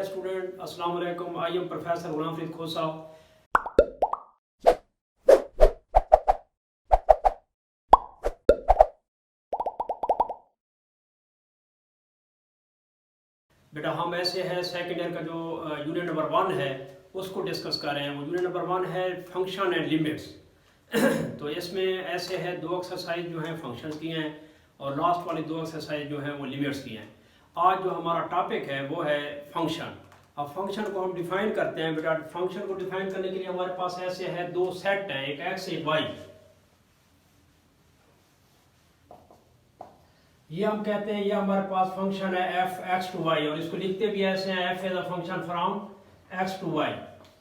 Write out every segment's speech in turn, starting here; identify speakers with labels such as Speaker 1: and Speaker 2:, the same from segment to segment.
Speaker 1: Dear student, अस्सलाम वालेकुम। I am professor Ghulam Farid खोसा। बेटा हम ऐसे हैं सेकेंड ईयर का जो यूनिट नंबर 1 है उसको डिस्कस कर रहे हैं। वो यूनिट नंबर 1 है फंक्शन एंड लिमिट्स। तो इसमें ऐसे है दो एक्सरसाइज जो हैं फंक्शंस की हैं और लास्ट वाली दो एक्सरसाइज जो हैं वो लिमिट्स की हैं। आज जो हमारा टॉपिक है वो है फंक्शन। अब फंक्शन को हम डिफाइन करते हैं। बेटा फंक्शन को डिफाइन करने के लिए हमारे पास ऐसे है दो सेट हैं, एक एक्स एक वाई। ये हम कहते हैं ये हमारे पास फंक्शन है एफ एक्स टू वाई, और इसको लिखते भी ऐसे हैं f is a function from x to y.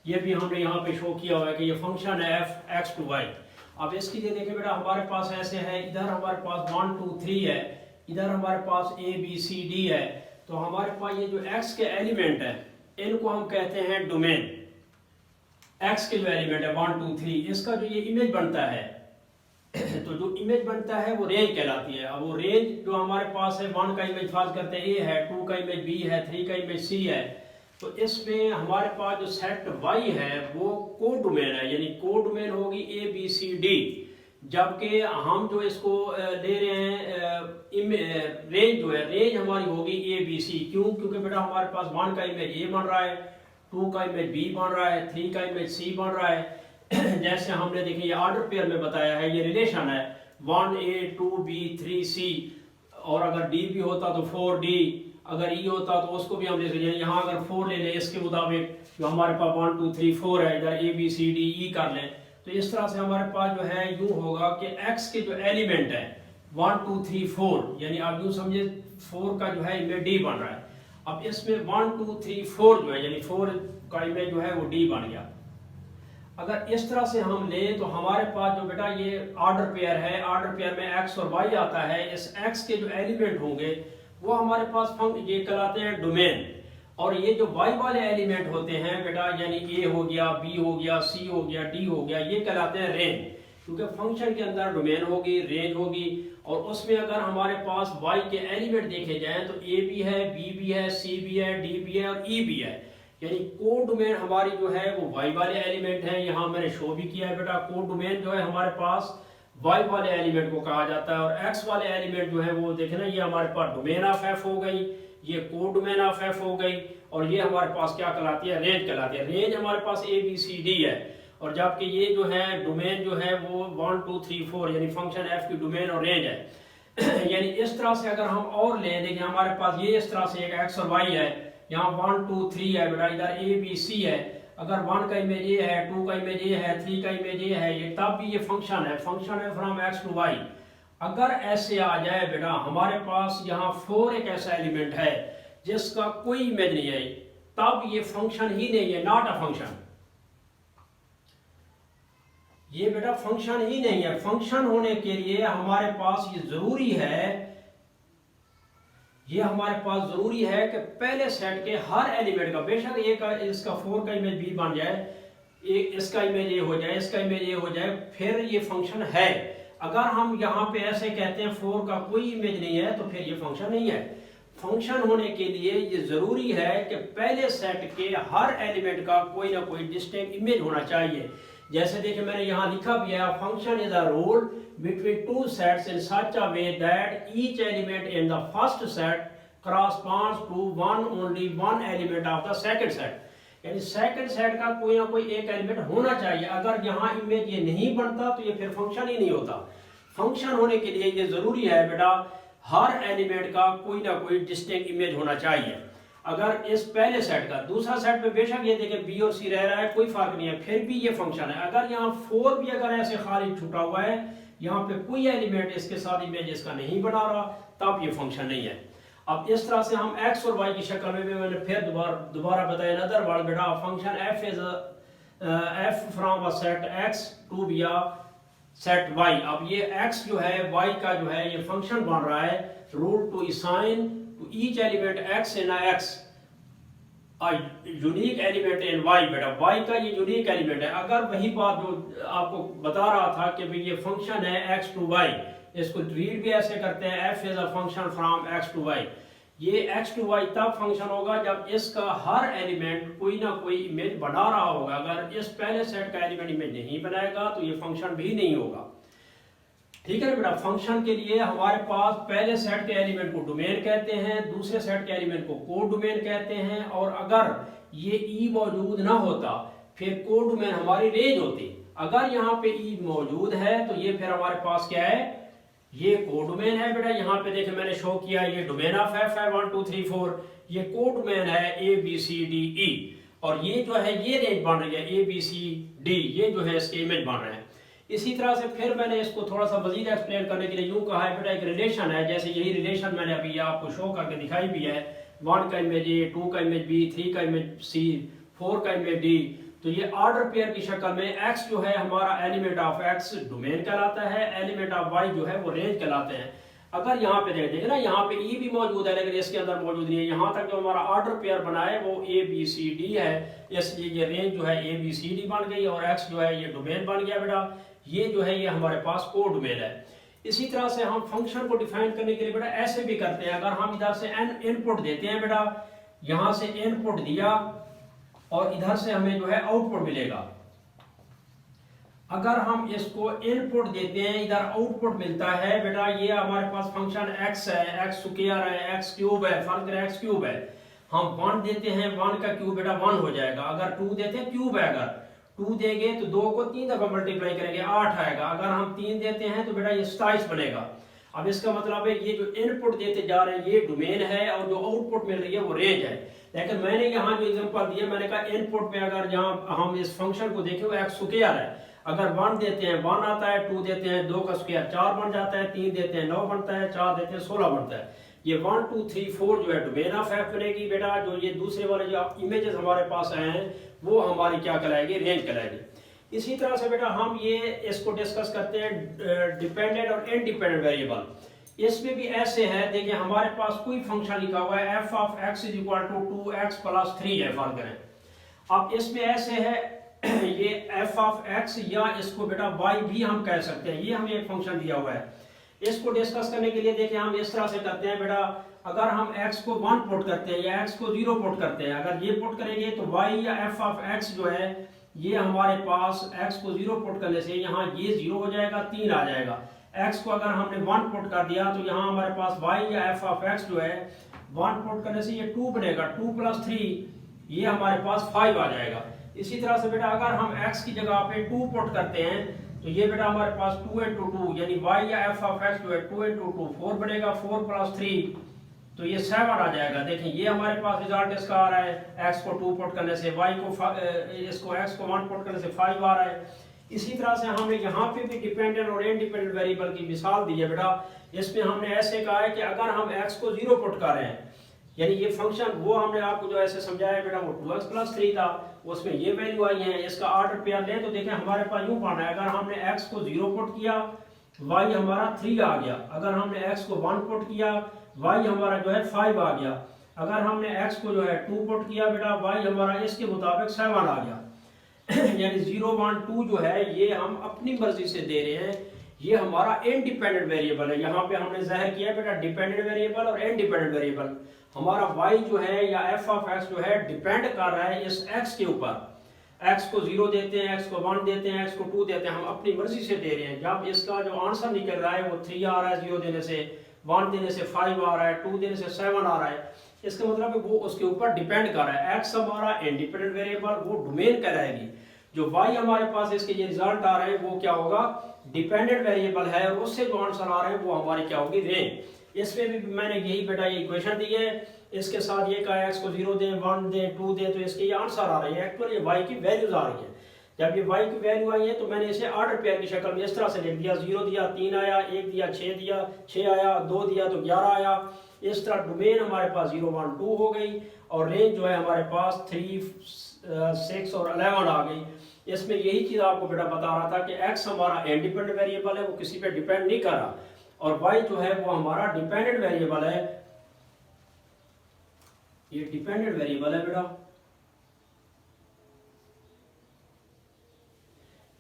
Speaker 1: ये भी हमने यहाँ पे शो किया हुआ है कि ये फंक्शन है एफ एक्स टू वाई। अब इसके लिए देखिए बेटा हमारे पास ऐसे है, इधर हमारे पास 1 2 3 है, इधर हमारे पास ए बी सी डी है। तो हमारे पास ये जो एक्स के एलिमेंट है इनको हम कहते हैं डोमेन। एक्स के जो एलिमेंट है 1 2 3, इसका जो ये इमेज बनता है तो जो इमेज बनता है वो रेंज कहलाती है। अब वो रेंज जो हमारे पास है 1 का इमेज फर्ज करते हैं ए है, 2 का इमेज बी है, 3 का इमेज सी है। तो इसमें हमारे पास जो सेट वाई है वो को डोमेन है, यानी को डोमेन होगी ए बी सी डी। जबकि हम जो इसको ले रहे हैं रेंज जो है रेंज हमारी होगी ए बी सी। क्यों? क्योंकि बेटा हमारे पास 1 का इमेज ए बन रहा है, 2 का इमेज बी बन रहा है, 3 का इमेज सी बन रहा है। जैसे हमने देखिए ये ऑर्डर पेयर में बताया है, ये रिलेशन है 1a 2b 3c, और अगर d भी होता तो 4d, अगर e होता तो उसको भी हम ले सकते हैं। यहाँ अगर 4 ले लें इसके मुताबिक जो हमारे पास 1 2 3 4 है, इधर a b c d e कर लें तो इस तरह से हमारे पास जो है यूँ होगा कि x के जो एलिमेंट है 1 2 3 4, यानी आप यूँ समझे 4 का जो है इमेज d बन रहा है। अब इसमें 1 2 3 4 जो है यानी 4 का इमेज जो है वो d बन गया। अगर इस तरह से हम ले तो हमारे पास जो बेटा ये ऑर्डर पेयर है, ऑर्डर पेयर में एक्स और वाई आता है। इस एक्स के जो एलिमेंट होंगे वो हमारे पास ये कहलाते हैं डोमेन, और ये जो वाई वाले एलिमेंट होते हैं बेटा यानी ए हो गया, बी हो गया, सी हो गया, डी हो गया, ये कहलाते हैं रेंज। क्योंकि फंक्शन के अंदर डोमेन होगी, रेंज होगी, और उसमें अगर हमारे पास वाई के एलिमेंट देखे जाएं तो ए भी है, बी भी है, सी भी है, डी भी है और ई भी है। यानी कोड डोमेन हमारी जो है वो वाई वाले एलिमेंट हैं। यहाँ मैंने शो भी किया है बेटा कोड डोमेन जो है हमारे पास वाई वाले एलिमेंट को कहा जाता है, और एक्स वाले एलिमेंट जो है वो देखे ना ये हमारे पास डोमेन ऑफ एफ हो गई, ये कोड डोमेन ऑफ एफ हो गई, और ये हमारे पास क्या कहलाती है? रेंज कहलाती है। रेंज हमारे पास ए बी सी डी है, और जबकि ये जो है डोमेन जो है वो 1 2 3 4 यानी फंक्शन एफ की डोमेन और रेंज है। यानी इस तरह से अगर हम और ले देखिए हमारे पास ये इस तरह से एक एक्स और वाई है, यहाँ 1 2 3 है बेटा, इधर ए बी सी है। अगर 1 का इमेज ए है, 2 का इमेज ए है, 3 का इमेज ए है, ये तब भी ये फंक्शन है, फंक्शन है फ्रॉम एक्स टू वाई। अगर ऐसे आ जाए बेटा हमारे पास यहाँ 4 एक ऐसा एलिमेंट है जिसका कोई इमेज नहीं है, तब ये फंक्शन ही नहीं है, नॉट अ फंक्शन। ये बेटा फंक्शन ही नहीं है। फंक्शन होने के लिए हमारे पास ये जरूरी है, ये हमारे पास जरूरी है कि पहले सेट के हर एलिमेंट का, बेशक एक इसका 4 का इमेज बी बन जाए, एक इसका इमेज ए हो जाए, इसका इमेज ए हो जाए, फिर ये फंक्शन है। अगर हम यहाँ पे ऐसे कहते हैं 4 का कोई इमेज नहीं है तो फिर ये फंक्शन नहीं है। फंक्शन होने के लिए ये जरूरी है कि पहले सेट के हर एलिमेंट का कोई ना कोई डिस्टिंक्ट इमेज होना चाहिए। जैसे देखिए मैंने यहाँ लिखा भी है, function is a role between two sets in such a way that each element in the first set corresponds to only one element of the second set। यानी सेकंड सेट का कोई ना कोई एक एलिमेंट होना चाहिए। अगर यहाँ इमेज ये नहीं बनता तो ये फिर फंक्शन ही नहीं होता। फंक्शन होने के लिए ये जरूरी है बेटा हर एलिमेंट का कोई ना कोई डिस्टिंक्ट इमेज होना चाहिए। अगर इस पहले सेट का दूसरा सेट में बेशक ये देखें बी और सी रह रहा है, कोई फर्क नहीं है, फिर भी ये फंक्शन है। अगर यहाँ 4 भी अगर ऐसे खाली छूटा हुआ है, यहाँ पे कोई एलिमेंट इसके साथ इमेज इसका नहीं बना रहा, तब ये फंक्शन नहीं है। अब इस तरह से हम x और y की शक्ल में भी मैंने फिर दोबारा बताया अदर वर्ड बेटा function f is f from a set x to be a set y। अब ये x जो है y का जो है ये फंक्शन बन रहा है, rule to assign to each element x in x unique element in y। बेटा y का ये यूनिक एलिमेंट है। अगर वही बात जो आपको बता रहा था कि भाई ये फंक्शन है x टू y, इसको रीड भी ऐसे करते हैं f is a function from x to y। ये x2y तब फंक्शन होगा जब इसका हर एलिमेंट कोई ना कोई इमेज बना रहा होगा। अगर इस पहले सेट का एलिमेंट इमेज नहीं बनाएगा तो ये फंक्शन भी नहीं होगा। ठीक है ना बेटा, फंक्शन के लिए हमारे पास पहले सेट के एलिमेंट को डोमेन कहते हैं, दूसरे सेट के एलिमेंट को कोड डोमेन कहते हैं, और अगर ये ई मौजूद ना होता फिर कोड डोमेन हमारी रेंज होती। अगर यहाँ पे ई मौजूद है तो ये फिर हमारे पास क्या है, ये कोड डोमेन है बेटा। यहाँ पे देखे मैंने शो किया, ये डोमेन ऑफ एफ है 1 2 3 4, ये कोड डोमेन है A B C D E, और ये जो है ये रेंज बन रही है ए बी सी डी, ये जो है इसके इमेज बन रहे हैं। इसी तरह से फिर मैंने इसको थोड़ा सा मजीद एक्सप्लेन करने के लिए यूं कहा है बेटा, एक रिलेशन है, जैसे यही रिलेशन मैंने अभी आपको शो करके दिखाई भी है, 1 का इमेज ए, 2 का इमेज बी, 3 का इमेज सी, 4 का इमेज डी। तो ये ऑर्डर पेयर की शक्ल में x जो है हमारा एलिमेंट ऑफ x डोमेन कहलाता है, एलिमेंट ऑफ y जो है वो रेंज कहलाते हैं। अगर यहाँ पे देखें ना, यहाँ पे e भी मौजूद है लेकिन इसके अंदर मौजूद नहीं है। यहाँ तक जो हमारा ऑर्डर पेयर बना है वो a b c d है, इसलिए ये रेंज जो है a b c d बन गई, और x जो है ये डोमेन बन गया बेटा। ये जो है ये हमारे पास कोड डोमेन है। इसी तरह से हम फंक्शन को डिफाइन करने के लिए बेटा ऐसे भी करते हैं। अगर हम इधर से इनपुट देते हैं बेटा, यहाँ से इनपुट दिया और इधर से हमें जो है आउटपुट मिलेगा। अगर हम इसको इनपुट देते हैं, इधर आउटपुट मिलता है बेटा, ये हमारे पास फंक्शन x है, x स्क्वायर है, x क्यूब है, फर्क है x क्यूब है। हम 1 देते हैं, 1 का क्यूब बेटा 1 हो जाएगा। अगर 2 देते हैं, क्यूब है, अगर 2 देंगे तो 2 को 3 दफा मल्टीप्लाई करेंगे 8 आएगा। अगर हम 3 देते हैं तो बेटा ये 27 बनेगा। अब इसका मतलब है ये जो इनपुट देते जा रहे हैं ये डोमेन है, और जो आउटपुट मिल रही है वो रेंज है। लेकिन मैंने यहाँ जो एग्जांपल दिया, मैंने कहा इनपुट में अगर जहाँ हम इस फंक्शन को देखें वो x स्क्वायर है, अगर 1 देते हैं 1 आता है, 2 देते हैं 2 का स्क्वायर 4 बन जाता है, 3 देते हैं 9 बनता है, 4 देते हैं 16 बनता है। ये 1 2 3 4 जो है डोमेन ऑफ एफ बनेगी बेटा। जो ये दूसरे वाले जो इमेजेस हमारे पास आए हैं वो हमारी क्या कहलाएगी, रेंज कहलाएगी। इसी तरह से बेटा हम ये इसको डिस्कस करते हैं डिपेंडेंट और इनडिपेंडेंट वेरिएबल। इसमें भी ऐसे है, देखिए हमारे पास कोई फंक्शन लिखा हुआ है f of x is equal to 2x plus 3 है, फर्क करें। अब इसमें ऐसे है ये f ऑफ x, या इसको बेटा y भी हम कह सकते हैं। ये हमें एक फंक्शन दिया हुआ है, इसको डिस्कस करने के लिए देखिए हम इस तरह से करते हैं बेटा। अगर हम x को 1 पुट करते हैं या x को 0 पुट करते हैं, अगर ये पुट करेंगे तो y या f ऑफ x जो है ये हमारे पास x को 0 पुट करने से यहाँ ये 0 हो जाएगा, 3 आ जाएगा। x को अगर हमने 1 पुट कर दिया तो यहाँ हमारे पास y या f ऑफ x जो है 1 पुट करने से ये 2 बनेगा, 2 प्लस 3 ये हमारे पास 5 आ जाएगा। इसी तरह से बेटा अगर हम x की जगह पे 2 पुट करते हैं तो ये बेटा हमारे पास 2 into 2 यानी y या f ऑफ x जो है 2 into 2 4 बनेगा, 4 प्लस 3 तो ये 7 आ जाएगा। देखें ये हमारे पास रिजल्ट इसका आ रहा है, x को 2 पुट करने से y को इसको x को 1 पुट करने से 5 आ रहा है। इसी तरह से हमें यहाँ पे भी डिपेंडेंट और इंडिपेंडेंट वेरिएबल की मिसाल दी है बेटा। इसमें हमने ऐसे कहा है कि अगर हम x को 0 पुट कर रहे हैं, यानी ये फंक्शन वो हमने आपको जो ऐसे समझाया बेटा वो 2x प्लस 3 था, उसमें ये वैल्यू आई है, इसका ऑर्डर पेयर लें तो देखें हमारे पास यूं पढ़ना है, अगर हमने x को 0 पुट किया y हमारा 3 आ गया, अगर हमने x को 1 पुट किया y हमारा जो है 5 आ गया, अगर हमने x को जो है 2 पुट किया बेटा y हमारा इसके मुताबिक 7 आ गया। यानी 0 1 2 जो है ये हम अपनी मर्जी से दे रहे हैं, ये हमारा इंडिपेंडेंट वेरिएबल है। यहाँ पे हमने जाहिर किया बेटा डिपेंडेंट वेरिएबल और इंडिपेंडेंट वेरिएबल। हमारा y जो है या f ऑफ x जो है डिपेंड कर रहा है इस x के ऊपर। x को 0 देते हैं, x को 1 देते हैं, x को 2 देते हैं, हम अपनी मर्जी से दे रहे हैं। जब इसका जो आंसर निकल रहा है वो 3 आ रहा है 0 देने से, 1 देने से 5 आ रहा है, 2 देने से 7 आ रहा है, इसका मतलब है वो उसके ऊपर डिपेंड कर रहा है। x हमारा इंडिपेंडेंट वेरिएबल वो डोमेन कहलाएगी, जो y हमारे पास इसके ये रिजल्ट आ रहे हैं वो क्या होगा, डिपेंडेंट वेरिएबल है, और उससे जो आंसर आ रहे हैं वो हमारी क्या होगी, रेंज। इसमें भी मैंने यही बेटा ये इक्वेशन दी है, इसके साथ ये कहा x को 0 दें 1 दें 2 दें तो इसके ये आंसर आ रहे हैं, एक्चुअली ये y की वैल्यूज आ रही है। जब ये y की वैल्यू आई है तो मैंने इसे ऑर्डर पेयर की शक्ल में इस तरह से लिख दिया, 0 दिया 3 आया, 1 दिया 6 दिया 6 आया, 2 दिया तो 11 आया। इस तरह डोमेन हमारे पास 0 1 2 हो गई, और रेंज जो है हमारे पास 3 6 और 11 आ गई। इसमें यही चीज़ आपको बेटा बता रहा था कि x हमारा इंडिपेंडेंट वेरिएबल है, वो किसी पे डिपेंड नहीं कर रहा, और y जो है वो हमारा डिपेंडेंट वेरिएबल है, ये डिपेंडेंट वेरिएबल है बेटा,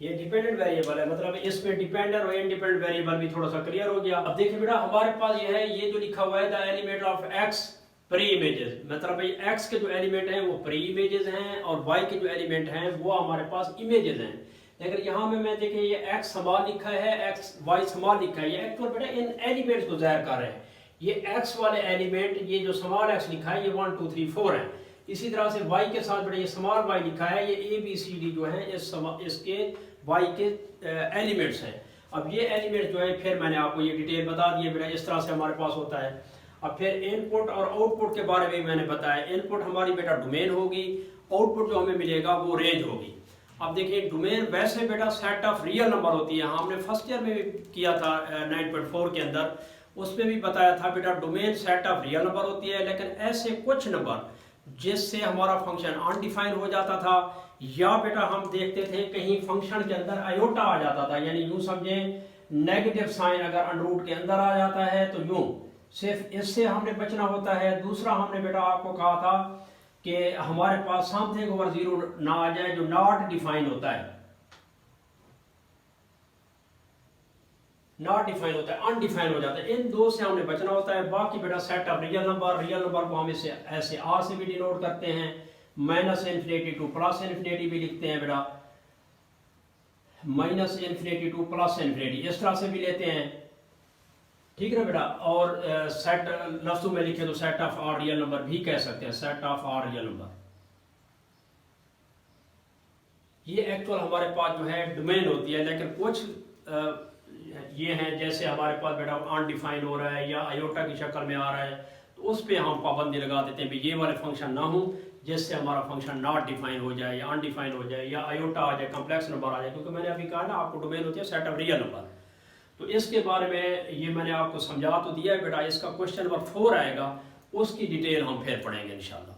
Speaker 1: ये डिपेंडेंट वेरिएबल है। मतलब इसमें डिपेंडेंट और इंडिपेंडेंट वेरिएबल भी थोड़ा सा क्लियर हो गया। अब देखिए बेटा हमारे पास ये है, ये जो लिखा हुआ है the element of x pre images, मतलब भाई एक्स के जो एलिमेंट हैं वो प्री इमेजेस हैं और वाई के जो एलिमेंट हैं वो हमारे पास इमेजेस हैं। लेकिन यहाँ में मैं देखें ये एक्स स्मॉल लिखा है, एक्स वाई स्मॉल लिखा है, ये एक्चुअल बेटा इन एलिमेंट्स को जाहिर कर रहे हैं। ये एक्स वाले एलिमेंट, ये जो स्मॉल एक्स लिखा है ये 1 2 3 4 है। इसी तरह से वाई के साथ बेटा ये स्मॉल वाई लिखा है, ये ए बी सी डी जो है इसके वाई के एलिमेंट्स हैं। अब ये एलिमेंट जो है फिर मैंने आपको ये डिटेल बता दी है बेटा, इस तरह से हमारे पास होता है। अब फिर इनपुट और आउटपुट के बारे में मैंने बताया। इनपुट हमारी बेटा डोमेन होगी, आउटपुट जो हमें मिलेगा वो रेंज होगी। अब देखिए डोमेन वैसे बेटा सेट ऑफ रियल नंबर होती है, हमने फर्स्ट ईयर में भी किया था 9.4 के अंदर, उसमें भी बताया था बेटा domain set of real number होती है। लेकिन ऐसे कुछ नंबर जिससे हमारा फंक्शन अनडिफाइंड हो जाता था, या बेटा हम देखते थे कहीं फंक्शन के अंदर आयोटा आ जाता था, यानी यूं समझें नेगेटिव साइन अगर अंडररूट के अंदर आ जाता है तो यूं, सिर्फ इससे हमने बचना होता है। दूसरा हमने बेटा आपको कहा था कि हमारे पास समथिंग ओवर जीरो ना आ जाए जो नॉट डिफाइन होता है, नॉट डिफाइन होता है, अनडिफाइंड हो जाता है। इन दो से हमने बचना होता है। बाकी बेटा सेट ऑफ रियल नंबर को हम इसे ऐसे आर से भी डिनोट करते हैं, minus infinity two plus infinity भी लिखते हैं बेटा, minus infinity two plus infinity इस तरह से भी लेते हैं, ठीक है ना बेटा। और सेट लफ्जों में लिखे तो set of R real number भी कह सकते हैं, set of R real number. ये एक्चुअल हमारे पास जो है डोमेन होती है। लेकिन कुछ ये हैं जैसे हमारे पास बेटा अनडिफाइन हो रहा है या आयोटा की शक्ल में आ रहा है, तो उस पर हम पाबंदी लगा देते हैं भी ये वाले फंक्शन ना हो जिससे हमारा फंक्शन नॉट डिफाइन हो जाए या अनडिफाइन हो जाए या आयोटा आ जाए, कॉम्प्लेक्स नंबर आ जाए। क्योंकि मैंने अभी कहा ना आपको डोमेन होती है सेट ऑफ रियल नंबर। तो इसके बारे में ये मैंने आपको समझा तो दिया है बेटा। इसका क्वेश्चन नंबर 4 आएगा, उसकी डिटेल हम फिर पढ़ेंगे इंशाल्लाह।